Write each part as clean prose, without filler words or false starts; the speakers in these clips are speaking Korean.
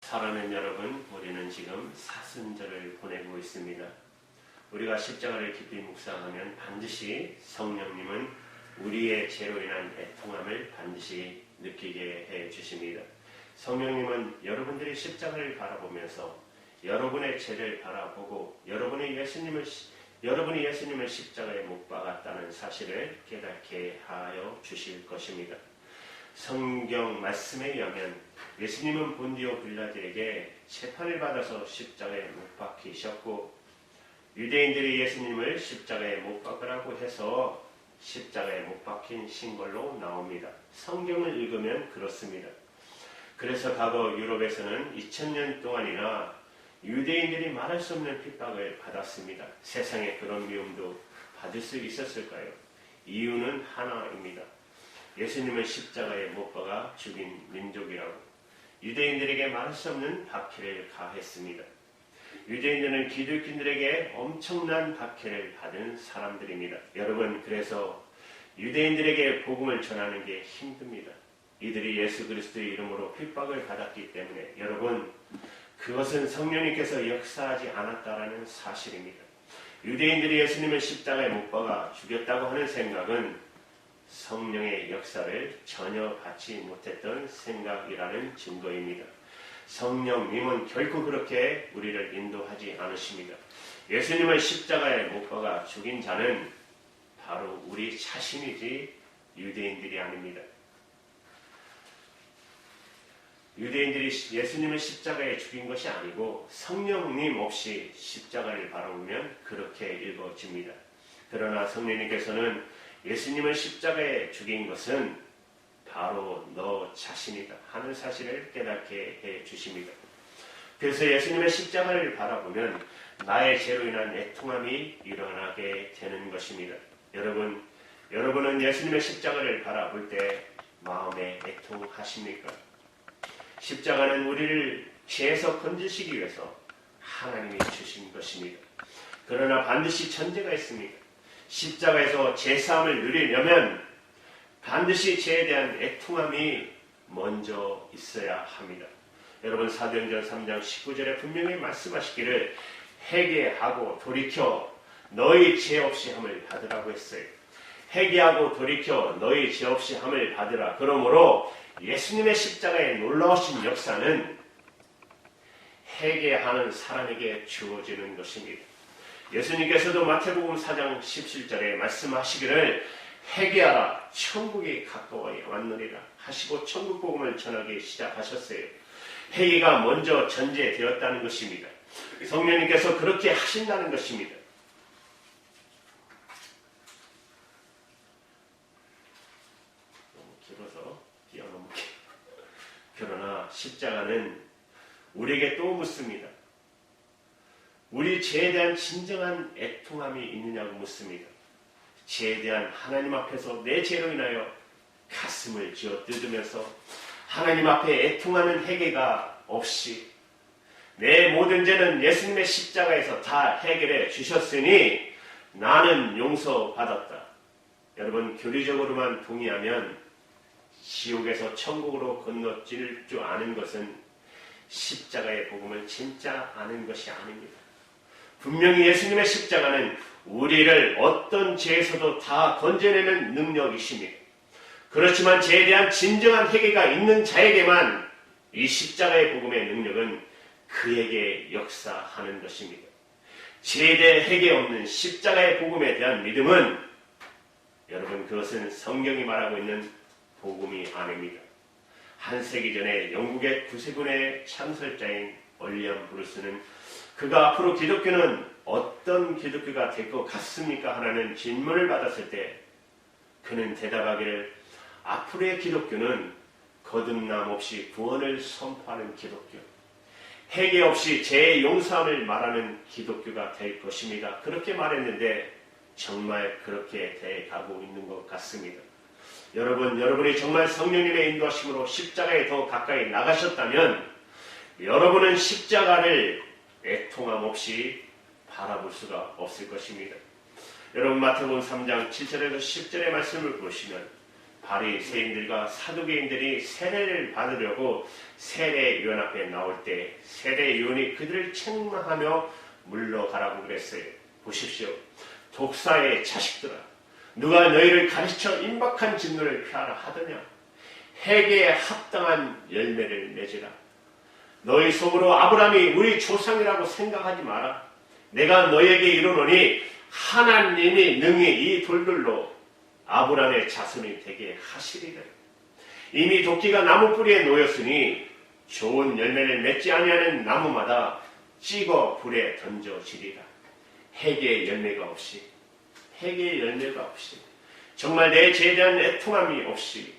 사랑하는 여러분, 우리는 지금 사순절을 보내고 있습니다. 우리가 십자가를 깊이 묵상하면 반드시 성령님은 우리의 죄로 인한 애통함을 반드시 느끼게 해 주십니다. 성령님은 여러분들이 십자가를 바라보면서 여러분의 죄를 바라보고 여러분이 예수님을 십자가에 못 박았다는 사실을 깨닫게 하여 주실 것입니다. 성경 말씀에 의하면 예수님은 본디오 빌라도에게 재판을 받아서 십자가에 못 박히셨고 유대인들이 예수님을 십자가에 못 박으라고 해서 십자가에 못 박힌 신걸로 나옵니다. 성경을 읽으면 그렇습니다. 그래서 과거 유럽에서는 2000년 동안이나 유대인들이 말할 수 없는 핍박을 받았습니다. 세상에 그런 미움도 받을 수 있었을까요? 이유는 하나입니다. 예수님을 십자가에 못 박아 죽인 민족이라고 유대인들에게 말할 수 없는 박해를 가했습니다. 유대인들은 기독교인들에게 엄청난 박해를 받은 사람들입니다. 여러분, 그래서 유대인들에게 복음을 전하는 게 힘듭니다. 이들이 예수 그리스도의 이름으로 핍박을 받았기 때문에 여러분, 그것은 성령님께서 역사하지 않았다라는 사실입니다. 유대인들이 예수님을 십자가에 못 박아 죽였다고 하는 생각은 성령의 역사를 전혀 받지 못했던 생각이라는 증거입니다. 성령님은 결코 그렇게 우리를 인도하지 않으십니다. 예수님을 십자가에 못 박아 죽인 자는 바로 우리 자신이지 유대인들이 아닙니다. 유대인들이 예수님을 십자가에 죽인 것이 아니고 성령님 없이 십자가를 바라보면 그렇게 읽어집니다. 그러나 성령님께서는 예수님을 십자가에 죽인 것은 바로 너 자신이다 하는 사실을 깨닫게 해 주십니다. 그래서 예수님의 십자가를 바라보면 나의 죄로 인한 애통함이 일어나게 되는 것입니다. 여러분은 예수님의 십자가를 바라볼 때 마음에 애통하십니까? 십자가는 우리를 죄에서 건지시기 위해서 하나님이 주신 것입니다. 그러나 반드시 전제가 있습니다. 십자가에서 죄사함을 누리려면 반드시 죄에 대한 애통함이 먼저 있어야 합니다. 여러분, 사도행전 3장 19절에 분명히 말씀하시기를 회개하고 돌이켜 너희 죄 없이 함을 받으라고 했어요. 회개하고 돌이켜 너희 죄 없이 함을 받으라. 그러므로 예수님의 십자가의 놀라우신 역사는 회개하는 사람에게 주어지는 것입니다. 예수님께서도 마태복음 4장 17절에 말씀하시기를 회개하라 천국이 가까워 왔느니라 하시고 천국 복음을 전하기 시작하셨어요. 회개가 먼저 전제되었다는 것입니다. 성령님께서 그렇게 하신다는 것입니다. 너무 길어서 뛰어넘게. 그러나 십자가는 우리에게 또 묻습니다. 우리 죄에 대한 진정한 애통함이 있느냐고 묻습니다. 죄에 대한 하나님 앞에서 내 죄로 인하여 가슴을 쥐어 뜯으면서 하나님 앞에 애통하는 회개가 없이 내 모든 죄는 예수님의 십자가에서 다 해결해 주셨으니 나는 용서받았다. 여러분, 교리적으로만 동의하면 지옥에서 천국으로 건너뛸 줄 아는 것은 십자가의 복음을 진짜 아는 것이 아닙니다. 분명히 예수님의 십자가는 우리를 어떤 죄에서도 다 건져내는 능력이십니다. 그렇지만 죄에 대한 진정한 회개가 있는 자에게만 이 십자가의 복음의 능력은 그에게 역사하는 것입니다. 죄에 대해 회개 없는 십자가의 복음에 대한 믿음은 여러분, 그것은 성경이 말하고 있는 복음이 아닙니다. 한 세기 전에 영국의 구세군의 창설자인 얼리엄 브루스는 그가 앞으로 기독교는 어떤 기독교가 될 것 같습니까? 하는 질문을 받았을 때 그는 대답하기를 앞으로의 기독교는 거듭남 없이 구원을 선포하는 기독교, 회개 없이 죄의 용서함을 말하는 기독교가 될 것입니다. 그렇게 말했는데 정말 그렇게 돼가고 있는 것 같습니다. 여러분이 정말 성령님의 인도하심으로 십자가에 더 가까이 나가셨다면 여러분은 십자가를 애통함 없이 바라볼 수가 없을 것입니다. 여러분, 마태복음 3장 7절에서 10절의 말씀을 보시면 바리새인들과 사두개인들이 세례를 받으려고 세례요한 앞에 나올 때 세례요한이 그들을 책망하며 물러가라고 그랬어요. 보십시오. 독사의 자식들아, 누가 너희를 가르쳐 임박한 진노를 피하라 하더냐? 회개에 합당한 열매를 맺으라. 너희 속으로 아브라함이 우리 조상이라고 생각하지 마라. 내가 너희에게 이르노니 하나님이 능히 이 돌들로 아브라함의 자손이 되게 하시리라. 이미 도끼가 나무 뿌리에 놓였으니 좋은 열매를 맺지 아니하는 나무마다 찍어 불에 던져지리라. 회개의 열매가 없이, 회개의 열매가 없이, 정말 내 죄에 대한 애통함이 없이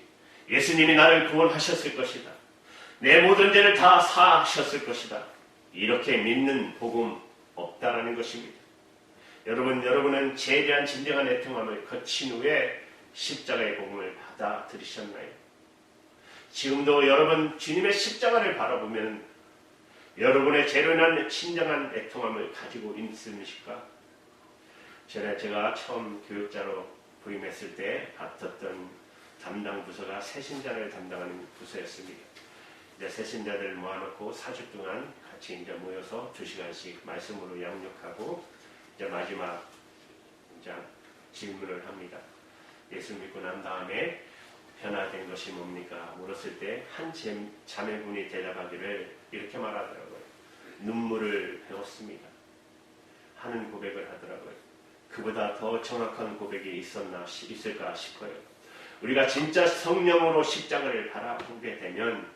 예수님이 나를 구원하셨을 것이다. 내 모든 죄를 다 사하셨을 것이다. 이렇게 믿는 복음 없다라는 것입니다. 여러분은 죄에 대한 진정한 애통함을 거친 후에 십자가의 복음을 받아들이셨나요? 지금도 여러분 주님의 십자가를 바라보면 여러분의 죄로 인한 진정한 애통함을 가지고 있습니까? 전에 제가 처음 교육자로 부임했을 때 맡았던 담당 부서가 새신자를 담당하는 부서였습니다. 이제 새신자들을 모아놓고 4주 동안 같이 이제 모여서 2시간씩 말씀으로 양육하고 이제 마지막 이제 질문을 합니다. 예수 믿고 난 다음에 변화된 것이 뭡니까? 물었을 때 한 자매분이 대답하기를 이렇게 말하더라고요. 눈물을 배웠습니다. 하는 고백을 하더라고요. 그보다 더 정확한 고백이 있을까 싶어요. 우리가 진짜 성령으로 십자가를 바라보게 되면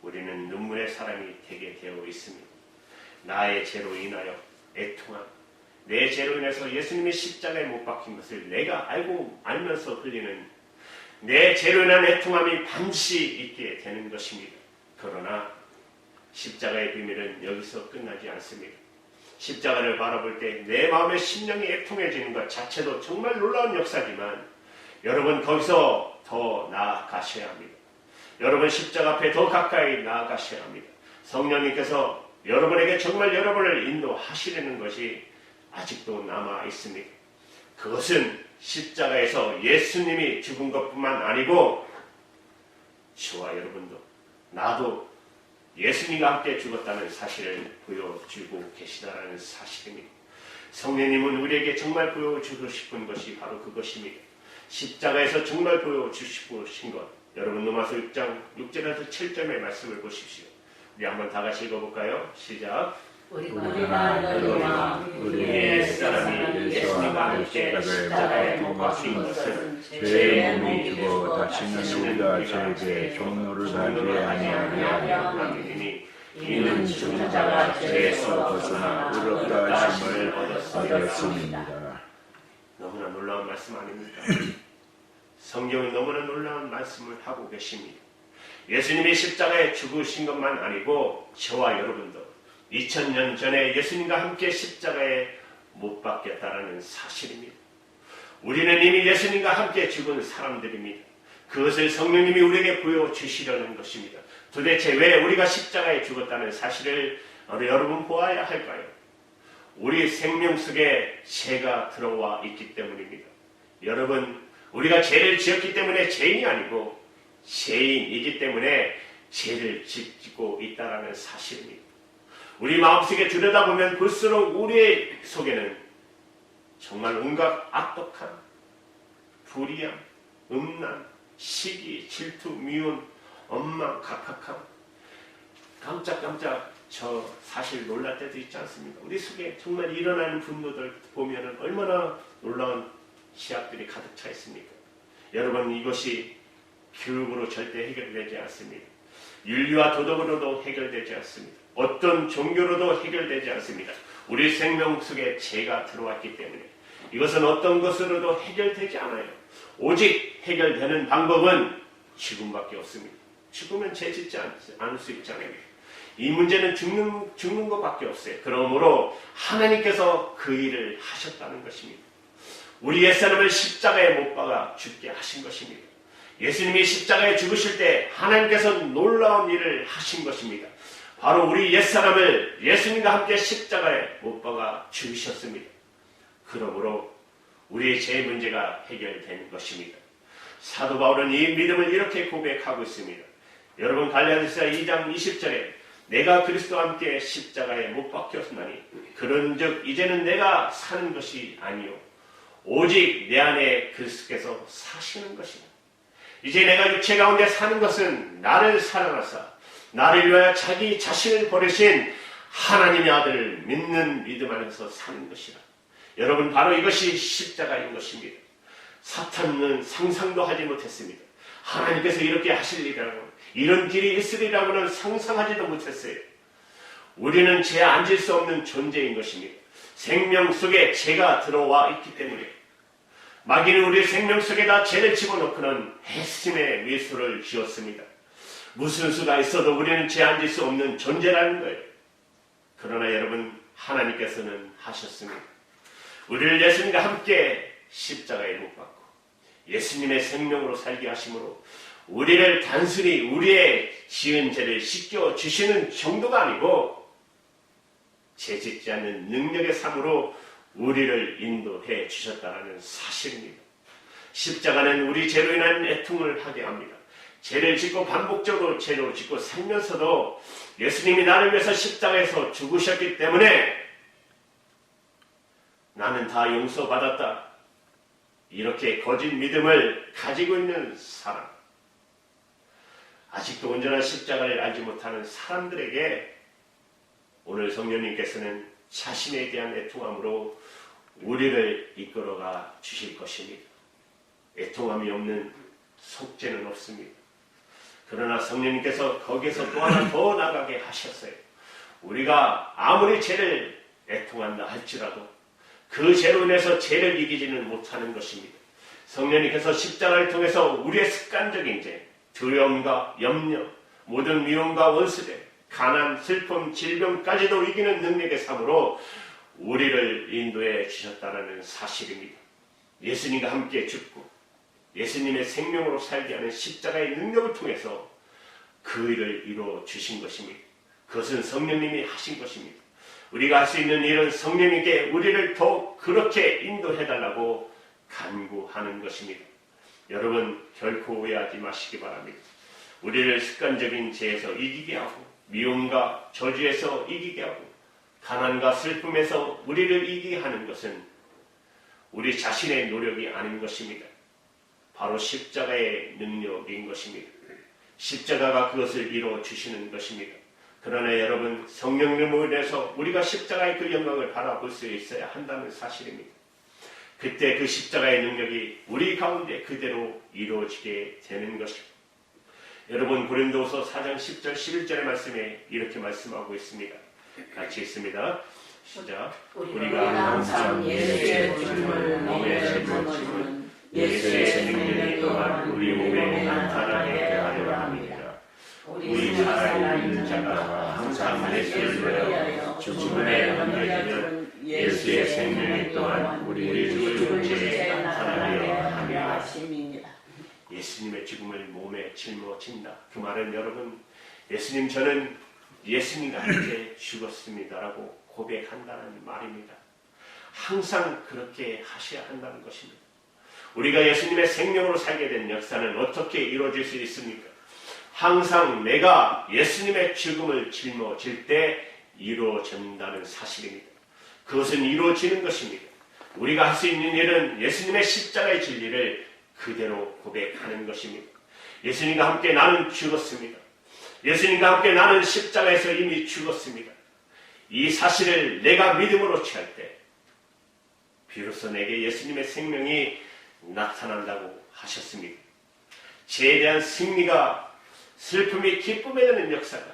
우리는 눈물의 사람이 되게 되어 있습니다. 나의 죄로 인하여 애통함, 내 죄로 인해서 예수님의 십자가에 못 박힌 것을 내가 알면서 흘리는 내 죄로 인한 애통함이 반드시 있게 되는 것입니다. 그러나 십자가의 비밀은 여기서 끝나지 않습니다. 십자가를 바라볼 때 내 마음의 심령이 애통해지는 것 자체도 정말 놀라운 역사지만 여러분 거기서 더 나아가셔야 합니다. 여러분 십자가 앞에 더 가까이 나아가셔야 합니다. 성령님께서 여러분에게 정말 여러분을 인도하시려는 것이 아직도 남아 있습니다. 그것은 십자가에서 예수님이 죽은 것뿐만 아니고 저와 여러분도 나도 예수님과 함께 죽었다는 사실을 보여주고 계시다는 사실입니다. 성령님은 우리에게 정말 보여주고 싶은 것이 바로 그것입니다. 십자가에서 정말 보여주시고 싶은 것. 여러분 로마서 6장 6절에서 7절의 말씀을 보십시오. 우리 한번 다 같이 읽어볼까요? 시작. 우리가 너희와 우리의 옛사람이 예수님과 함께 십자가에 못 박힌 것은 죄의 몸이 되고 다시는 우리가 죄에게 종로를 하지 아니하려 함이니 이는 죽은 자가 죄에서 벗어나 의롭다 하심을 얻었습니다. 너무나 놀라운 말씀 아닙니까? 성경은 너무나 놀라운 말씀을 하고 계십니다. 예수님이 십자가에 죽으신 것만 아니고 저와 여러분도 2000년 전에 예수님과 함께 십자가에 못 박혔다라는 사실입니다. 우리는 이미 예수님과 함께 죽은 사람들입니다. 그것을 성령님이 우리에게 보여주시려는 것입니다. 도대체 왜 우리가 십자가에 죽었다는 사실을 여러분 보아야 할까요? 우리 생명 속에 죄가 들어와 있기 때문입니다. 여러분, 우리가 죄를 지었기 때문에 죄인이 아니고 죄인이기 때문에 죄를 짓고 있다는 사실입니다. 우리 마음속에 들여다보면 볼수록 우리 속에는 정말 온갖 악독함, 불의함, 음란, 시기, 질투, 미움, 원망, 각박함, 깜짝깜짝 저 사실 놀랄 때도 있지 않습니까? 우리 속에 정말 일어나는 분노들 보면 얼마나 놀라운 시합들이 가득 차 있습니까? 여러분, 이것이 교육으로 절대 해결되지 않습니다. 윤리와 도덕으로도 해결되지 않습니다. 어떤 종교로도 해결되지 않습니다. 우리 생명 속에 죄가 들어왔기 때문에 이것은 어떤 것으로도 해결되지 않아요. 오직 해결되는 방법은 죽음밖에 없습니다. 죽으면 죄 짓지 않을 수 있잖아요. 이 문제는 죽는 것밖에 없어요. 그러므로 하나님께서 그 일을 하셨다는 것입니다. 우리 옛사람을 십자가에 못 박아 죽게 하신 것입니다. 예수님이 십자가에 죽으실 때 하나님께서 놀라운 일을 하신 것입니다. 바로 우리 옛사람을 예수님과 함께 십자가에 못 박아 죽으셨습니다. 그러므로 우리의 죄 문제가 해결된 것입니다. 사도 바울은 이 믿음을 이렇게 고백하고 있습니다. 여러분 갈라디아서 2장 20절에 내가 그리스도와 함께 십자가에 못 박혔으나니 그런즉 이제는 내가 사는 것이 아니요 오직 내 안에 그리스도께서 사시는 것이다. 이제 내가 육체 가운데 사는 것은 나를 사랑하사 나를 위하여 자기 자신을 버리신 하나님의 아들을 믿는 믿음 안에서 사는 것이라. 여러분 바로 이것이 십자가인 것입니다. 사탄은 상상도 하지 못했습니다. 하나님께서 이렇게 하실 일이라고 이런 길이 있으리라고는 상상하지도 못했어요. 우리는 죄 앉을 수 없는 존재인 것입니다. 생명 속에 죄가 들어와 있기 때문에 마귀는 우리의 생명 속에다 죄를 집어넣고는 핵심의 미수를 지었습니다. 무슨 수가 있어도 우리는 죄 앉을 수 없는 존재라는 거예요. 그러나 여러분 하나님께서는 하셨습니다. 우리를 예수님과 함께 십자가에 못 박고 예수님의 생명으로 살게 하심으로 우리를 단순히 우리의 지은 죄를 씻겨주시는 정도가 아니고 죄 짓지 않는 능력의 삶으로 우리를 인도해 주셨다는 사실입니다. 십자가는 우리 죄로 인한 애통을 하게 합니다. 죄를 짓고 반복적으로 죄를 짓고 살면서도 예수님이 나를 위해서 십자가에서 죽으셨기 때문에 나는 다 용서받았다. 이렇게 거짓 믿음을 가지고 있는 사람, 아직도 온전한 십자가를 알지 못하는 사람들에게 오늘 성령님께서는 자신에 대한 애통함으로 우리를 이끌어가 주실 것입니다. 애통함이 없는 속죄는 없습니다. 그러나 성령님께서 거기에서 또 하나 더 나가게 하셨어요. 우리가 아무리 죄를 애통한다 할지라도 그 죄로 인해서 죄를 이기지는 못하는 것입니다. 성령님께서 십자가를 통해서 우리의 습관적인 죄, 두려움과 염려, 모든 미움과 원수됨, 가난, 슬픔, 질병까지도 이기는 능력의 삶으로 우리를 인도해 주셨다는 사실입니다. 예수님과 함께 죽고 예수님의 생명으로 살게 하는 십자가의 능력을 통해서 그 일을 이루어 주신 것입니다. 그것은 성령님이 하신 것입니다. 우리가 할 수 있는 일은 성령님께 우리를 더 그렇게 인도해달라고 간구하는 것입니다. 여러분 결코 오해하지 마시기 바랍니다. 우리를 습관적인 죄에서 이기게 하고 미움과 저주에서 이기게 하고 가난과 슬픔에서 우리를 이기게 하는 것은 우리 자신의 노력이 아닌 것입니다. 바로 십자가의 능력인 것입니다. 십자가가 그것을 이루어 주시는 것입니다. 그러나 여러분 성령님으로 인해서 우리가 십자가의 그 영광을 바라볼 수 있어야 한다는 사실입니다. 그때 그 십자가의 능력이 우리 가운데 그대로 이루어지게 되는 것입니다. 여러분 고린도후서 4장 10절 11절의 말씀에 이렇게 말씀하고 있습니다. 같이 읽습니다. 시작. 우리가 항상 예수의 죽음을 몸에 짊어지는 예수의 생명을 또한 우리 몸에 나타나게 하려 합니다. 우리 살아있는 자가 항상 예수를 위하여 죽음에 넘겨지면 예수의 생명이 또한 우리 죽은 죄에 나타나려 합니다. 예수님의 죽음을 몸에 짊어진다. 그 말은 여러분 예수님 저는 예수님과 함께 죽었습니다라고 고백한다는 말입니다. 항상 그렇게 하셔야 한다는 것입니다. 우리가 예수님의 생명으로 살게 된 역사는 어떻게 이루어질 수 있습니까? 항상 내가 예수님의 죽음을 짊어질 때 이루어진다는 사실입니다. 그것은 이루어지는 것입니다. 우리가 할 수 있는 일은 예수님의 십자가의 진리를 그대로 고백하는 것입니다. 예수님과 함께 나는 죽었습니다. 예수님과 함께 나는 십자가에서 이미 죽었습니다. 이 사실을 내가 믿음으로 취할 때 비로소 내게 예수님의 생명이 나타난다고 하셨습니다. 죄에 대한 승리가 슬픔이 기쁨에 되는 역사가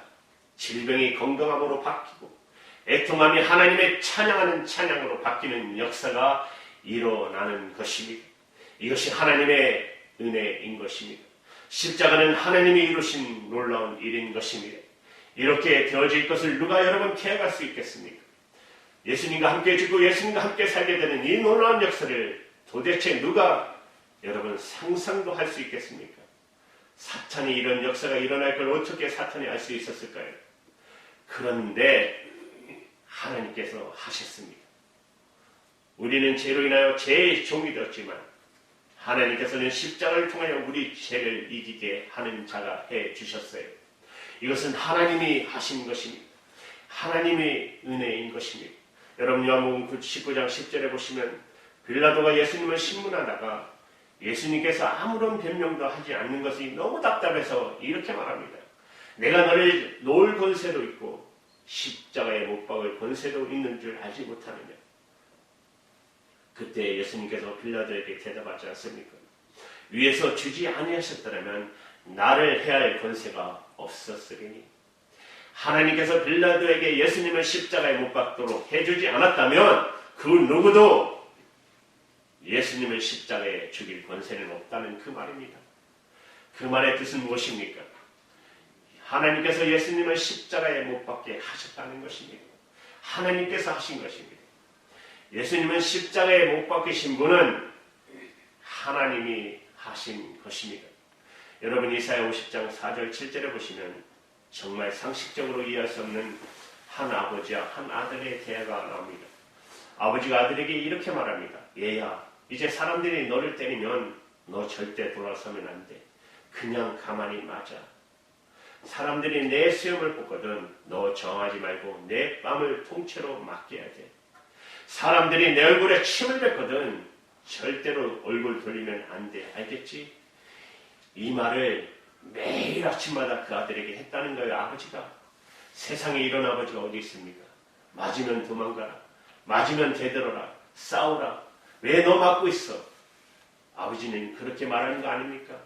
질병이 건강함으로 바뀌고 애통함이 하나님의 찬양하는 찬양으로 바뀌는 역사가 일어나는 것입니다. 이것이 하나님의 은혜인 것입니다. 십자가는 하나님이 이루신 놀라운 일인 것입니다. 이렇게 되어질 것을 누가 여러분 계획할 수 있겠습니까? 예수님과 함께 죽고 예수님과 함께 살게 되는 이 놀라운 역사를 도대체 누가 여러분 상상도 할 수 있겠습니까? 사탄이 이런 역사가 일어날 걸 어떻게 사탄이 알 수 있었을까요? 그런데 하나님께서 하셨습니다. 우리는 죄로 인하여 죄의 종이 되었지만 하나님께서는 십자가를 통하여 우리 죄를 이기게 하는 자가 해 주셨어요. 이것은 하나님이 하신 것입니다. 하나님의 은혜인 것입니다. 여러분 요한복음 19장 10절에 보시면 빌라도가 예수님을 신문하다가 예수님께서 아무런 변명도 하지 않는 것이 너무 답답해서 이렇게 말합니다. 내가 너를 놓을 권세도 있고 십자가에 못 박을 권세도 있는 줄 알지 못하느냐. 그때 예수님께서 빌라도에게 대답하지 않습니까? 위에서 주지 아니하셨더라면 나를 해할 권세가 없었으리니. 하나님께서 빌라도에게 예수님을 십자가에 못 박도록 해주지 않았다면 그 누구도 예수님을 십자가에 죽일 권세는 없다는 그 말입니다. 그 말의 뜻은 무엇입니까? 하나님께서 예수님을 십자가에 못 박게 하셨다는 것입니다. 하나님께서 하신 것입니다. 예수님은 십자가에 못 박히신 분은 하나님이 하신 것입니다. 여러분 이사야 50장 4절 7절에 보시면 정말 상식적으로 이해할 수 없는 한 아버지와 한 아들의 대화가 나옵니다. 아버지가 아들에게 이렇게 말합니다. 얘야, 이제 사람들이 너를 때리면 너 절대 돌아서면 안 돼. 그냥 가만히 맞아. 사람들이 내 수염을 뽑거든 너 정하지 말고 내 뺨을 통째로 맡겨야 돼. 사람들이 내 얼굴에 침을 뱉거든 절대로 얼굴 돌리면 안 돼. 알겠지? 이 말을 매일 아침마다 그 아들에게 했다는 거예요. 아버지가. 세상에 이런 아버지가 어디 있습니까? 맞으면 도망가라. 맞으면 되돌아라. 싸우라. 왜 너 맞고 있어? 아버지는 그렇게 말하는 거 아닙니까?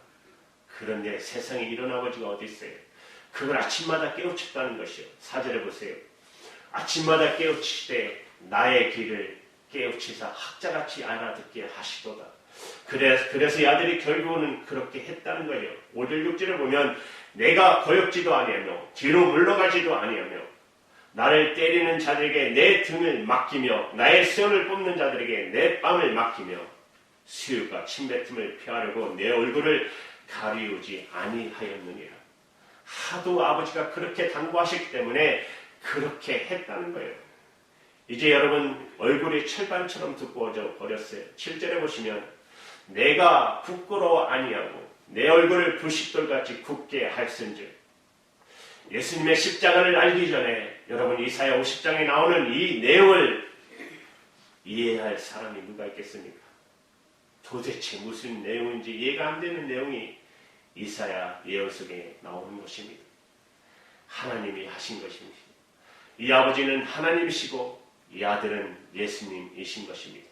그런데 세상에 이런 아버지가 어디 있어요? 그걸 아침마다 깨우쳤다는 것이요. 4절에 보세요. 아침마다 깨우치되 나의 길을 깨우치사 학자같이 알아듣게 하시도다. 그래서 이 아들이 결국은 그렇게 했다는 거예요. 5절 6절을 보면 내가 거역지도 아니하며 뒤로 물러가지도 아니하며 나를 때리는 자들에게 내 등을 맡기며 나의 수염을 뽑는 자들에게 내 뺨을 맡기며 수유가 침뱉음을 피하려고 내 얼굴을 가리우지 아니하였느니라. 하도 아버지가 그렇게 당부하셨기 때문에 그렇게 했다는 거예요. 이제 여러분 얼굴이 철반처럼 두꺼워져 버렸어요. 7절에 보시면 내가 부끄러워 아니하고 내 얼굴을 부싯돌같이 굳게 할선즉. 예수님의 십자가를 알기 전에 여러분 이사야 50장에 나오는 이 내용을 이해할 사람이 누가 있겠습니까? 도대체 무슨 내용인지 이해가 안 되는 내용이 이사야 예언 속에 나오는 것입니다. 하나님이 하신 것입니다. 이 아버지는 하나님이시고 이 아들은 예수님이신 것입니다.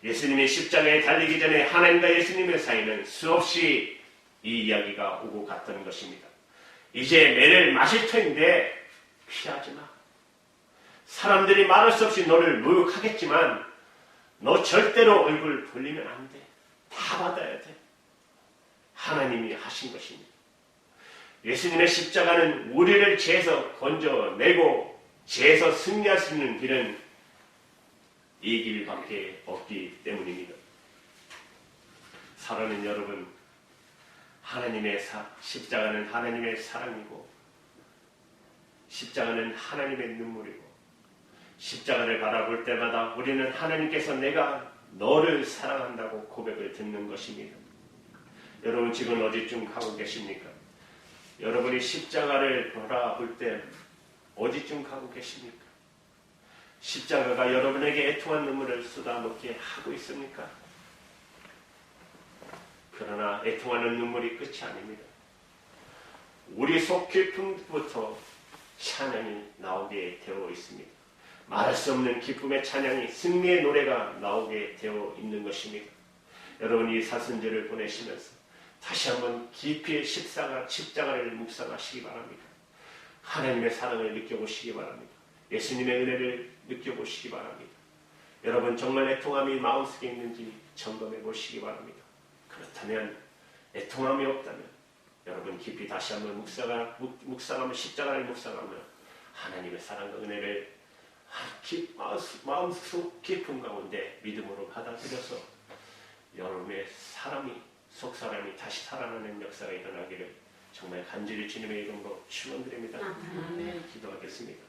예수님이 십자가에 달리기 전에 하나님과 예수님의 사이는 수없이 이 이야기가 오고 갔던 것입니다. 이제 매를 마실 터인데 피하지 마. 사람들이 말할 수 없이 너를 모욕하겠지만 너 절대로 얼굴 돌리면 안 돼. 다 받아야 돼. 하나님이 하신 것입니다. 예수님의 십자가는 우리를 죄에서 건져내고 죄에서 승리할 수 있는 길은 이 길밖에 없기 때문입니다. 사랑하는 여러분, 하나님의 십자가는 하나님의 사랑이고 십자가는 하나님의 눈물이고 십자가를 바라볼 때마다 우리는 하나님께서 내가 너를 사랑한다고 고백을 듣는 것입니다. 여러분 지금 어디쯤 가고 계십니까? 여러분이 십자가를 바라볼 때 어디쯤 가고 계십니까? 십자가가 여러분에게 애통한 눈물을 쏟아놓게 하고 있습니까? 그러나 애통하는 눈물이 끝이 아닙니다. 우리 속 깊음부터 찬양이 나오게 되어 있습니다. 말할 수 없는 기쁨의 찬양이 승리의 노래가 나오게 되어 있는 것입니다. 여러분 이 사순절을 보내시면서 다시 한번 깊이 십자가를 묵상하시기 바랍니다. 하나님의 사랑을 느껴보시기 바랍니다. 예수님의 은혜를 느껴보시기 바랍니다. 여러분 정말 애통함이 마음속에 있는지 점검해 보시기 바랍니다. 그렇다면 애통함이 없다면 여러분 깊이 다시 한번 묵상하며 십자가를 묵상하며 하나님의 사랑과 은혜를 마음속 깊은 가운데 믿음으로 받아들여서 여러분의 속사람이 다시 살아나는 역사가 일어나기를 정말 간절히 주님의 이름으로 축원드립니다. 기도하겠습니다.